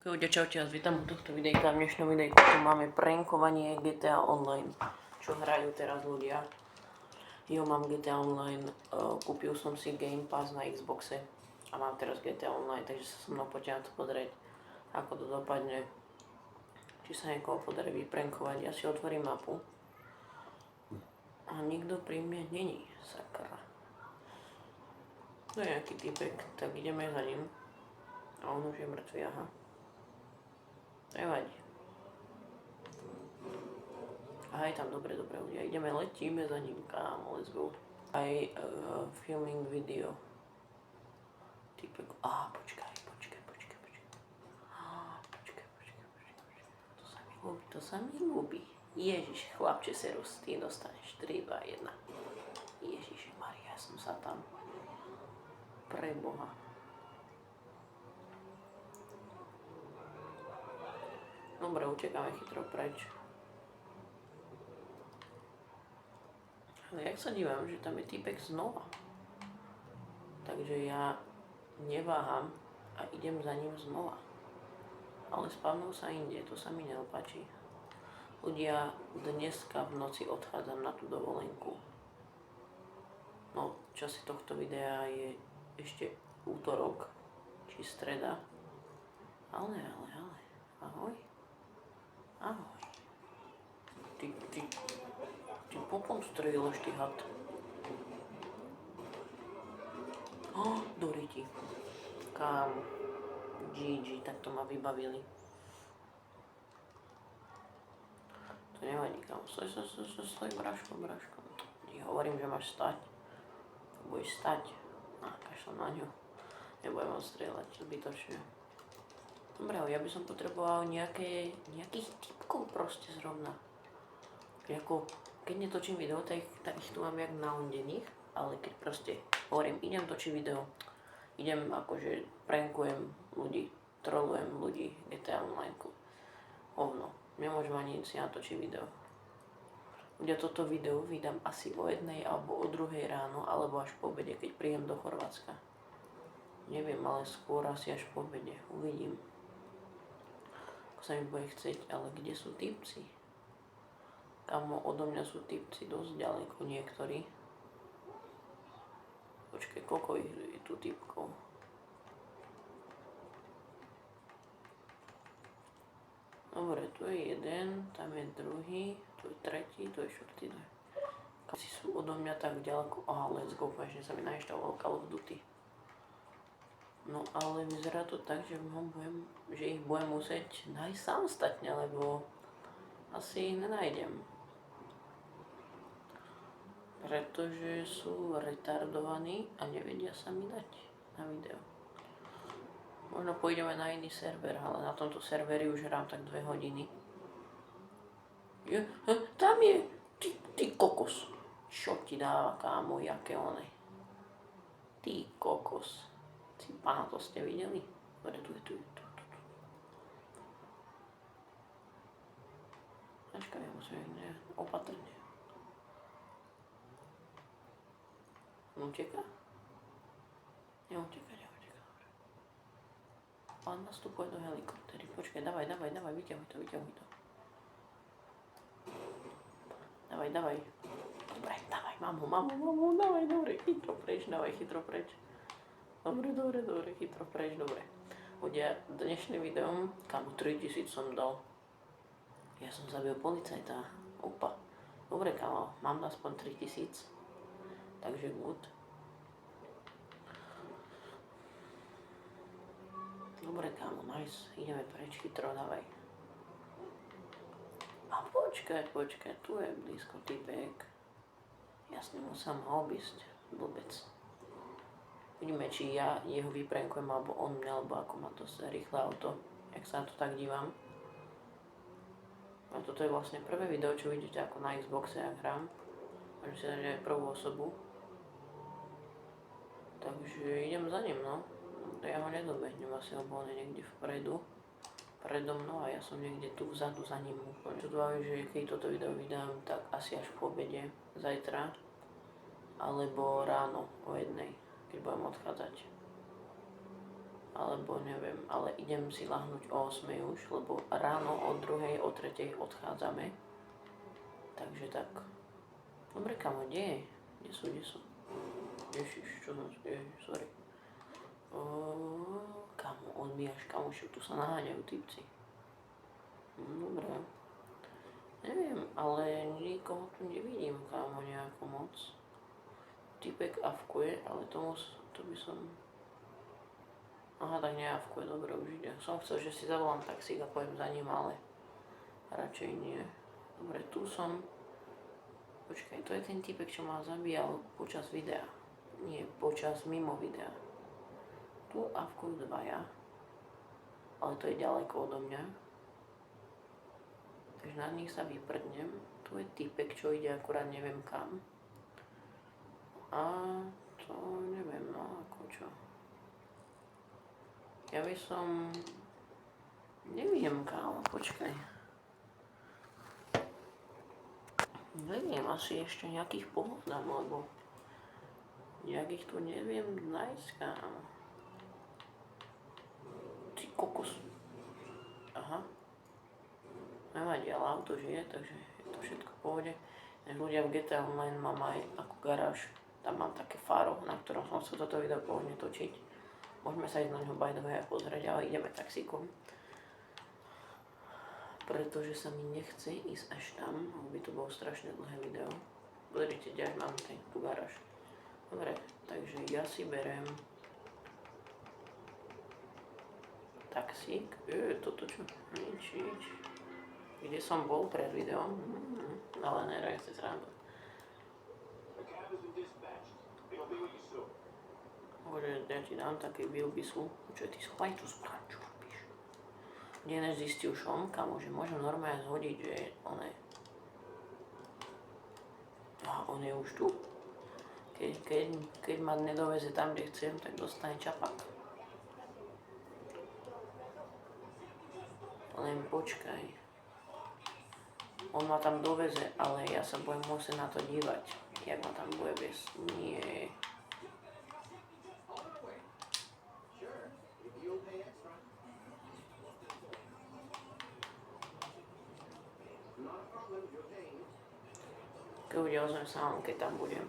Ľudia, čaute, vás vítam u tohto videjka. V dnešnom videjku tu máme prankovanie GTA Online, čo hrajú teraz ľudia. Jo, mám GTA Online, kúpil som si Game Pass na Xboxe a mám teraz GTA Online, takže sa so mnou poďte na to pozrieť, ako to dopadne. Či sa niekoho podarí vyprankovať. Ja si otvorím mapu. A nikto pri mne není, sakra. To je nejaký typek, tak ideme za ním. A on už je mŕtvý, aha. Nevadí. Aha, je tam dobre ľudia. Ideme, letíme za ním, kámo, let's go. Aj filming video. Typek, počkaj. To sa mi ľúbi. Ježiš, chlapče, serus, ty dostaneš 3, 2, 1. Ježiš Maria, ja som sa tam. Preboha. Dobre, utekáme chytro preč. Ale jak sa dívam, že tam je týpek znova. Takže ja neváham a idem za ním znova. Ale spavnul sa inde, to sa mi neopáči. Ľudia, dneska v noci odchádzam na tú dovolenku. No, časy tohto videa je ešte útorok, či streda. Ale. Ahoj. Ahoj. Ty popon strieľaš, ty had. Do riti. Kámo. GG, tak to ma vybavili. To nevadí, kámo. Stoj, braško. Ti hovorím, že máš stať. Budeš stať. Kašľam na ňu. Nebudem vám strieľať zbytočne. Dobre, ja by som potreboval nejakých typkov proste zrovna. Keď netočím video, tak ich tu mám jak naondených, ale keď proste hovorím, idem točiť video, idem akože prankujem ľudí, trollujem ľudí GTA Online. Hovno, nemôžem ani si natočiť video. Ľudia, toto video vydám asi o 1 alebo o 2 ráno, alebo až po obede, keď príjem do Chorvátska. Neviem, ale skôr asi až po obede, uvidím. Sa mi bude chcieť, ale kde sú typci? Kamo, odo mňa sú typci dosť ďaleko niektorí. Počkej, koľko je tu typkov? Dobre, tu je jeden, tam je druhý, tu je tretí, tu je štvrtý. Kasi sú odo mňa tak ďaleko. Let's go, vážne sa mi nainštaloval Call of Duty. No ale vyzerá to tak, že ich budem musieť nájsť samostatne, lebo asi ich nenájdem. Pretože sú retardovaní a nevedia sa mi dať na video. Možno pôjdeme na iný server, ale na tomto serveri už hrám tak 2 hodiny. Tam je! Ty kokos! Čo ti dáva, kámo, jaké one? Ty kokos. Pána, to ste videli? Dobre, tu. Počkaj, ja musím opatrne. On uteká? Neuteká, dobre. On nastupuje do helikoptery. Počkaj, dávaj, vyťahuj to. Dávaj. Dobre, dávaj, mám ho, dávaj, dobre, chytro preč. Dobre, chytro preč, dobre. Ľudia, dnešným videom, kámo, 3000 som dal. Ja som zabil policajta. Opa. Dobre, kámo, mám aspoň 3000. Takže good. Dobre, kámo, nice. Ideme preč, chytro, dávaj. A počkaj, tu je blízko typek. Jasne, musím ho obísť, blbec. Vidíme, či ja jeho vyprankujem, alebo on mňa, alebo ako má to rýchle auto. Jak sa na to tak dívam. A toto je vlastne prvé video, čo vidíte ako na Xboxe, ak hrám. Môžem si dať aj prvú osobu. Takže idem za ním, no. Ja ho nedobehnem, asi ho bol niekde vpredu. Predo mnou a ja som niekde tu vzadu za ním úplne. Čo dúfam, že keď toto video vydám, tak asi až po obede, zajtra. Alebo ráno o 1. Keď budem odchádzať. alebo neviem, ale idem si lahnúť o 8 už, lebo ráno o 2, o 3 odchádzame. Takže tak. Dobre, kamo, kde je? Kde sú? Ježiš, čo som... Ježiš, sorry. Kamo, odbíjaš, kamošu, tu sa naháňajú typci. Dobre. Neviem, ale nikoho tu nevidím, kámo, nejako moc. Typek avkuje, ale to by som... Aha, tak neavkuje, dobre, už ide. Som chcel, že si zavolám taxík a pojem za ním, ale radšej nie. Dobre, tu som. Počkaj, to je ten typek, čo ma zabíjal počas videa. Nie, mimo videa. Tu avkujú dvaja, ale to je ďaleko odo mňa. Takže na nich sa vyprdnem. Tu je typek, čo ide akurát neviem kam. A to neviem, no ako čo. Ja by som... Neviem, kámo, počkaj. Neviem, asi ešte nejakých pohodám, lebo... Nejakých tu neviem nájsť, kámo. Ty kokos. Aha. Nevadí, ale auto žije, takže je to všetko v pohode. Ľudia v GTA Online mám aj ako garáž. Tam mám také faro, na ktorom som chcel toto video pôvodne točiť. Môžeme sa ísť na ňo by the way pozrieť, ale ideme taxíkom. Pretože sa mi nechce ísť až tam, lebo by to bolo strašne dlhé video. Pozrite, kde mám tú garáž. Dobre, takže ja si berem taxík. Toto čo? Nič. Kde som bol pred videom? Ale neraj si srandu. Bože, ja ti dám také bilbisu. Čo ty schovaj tú zbraň, čo robíš? Dnes zistil šom, kamo, že môžem normálne zhodiť, že on je už tu. Keď ma nedoveze tam, kde chcem, tak dostane čapak. Len počkaj. On ma tam doveze, ale ja sa budem musieť na to dívať. Jak ma tam bude viesť. Nie. Keď bude ozvem sa, keď tam budem.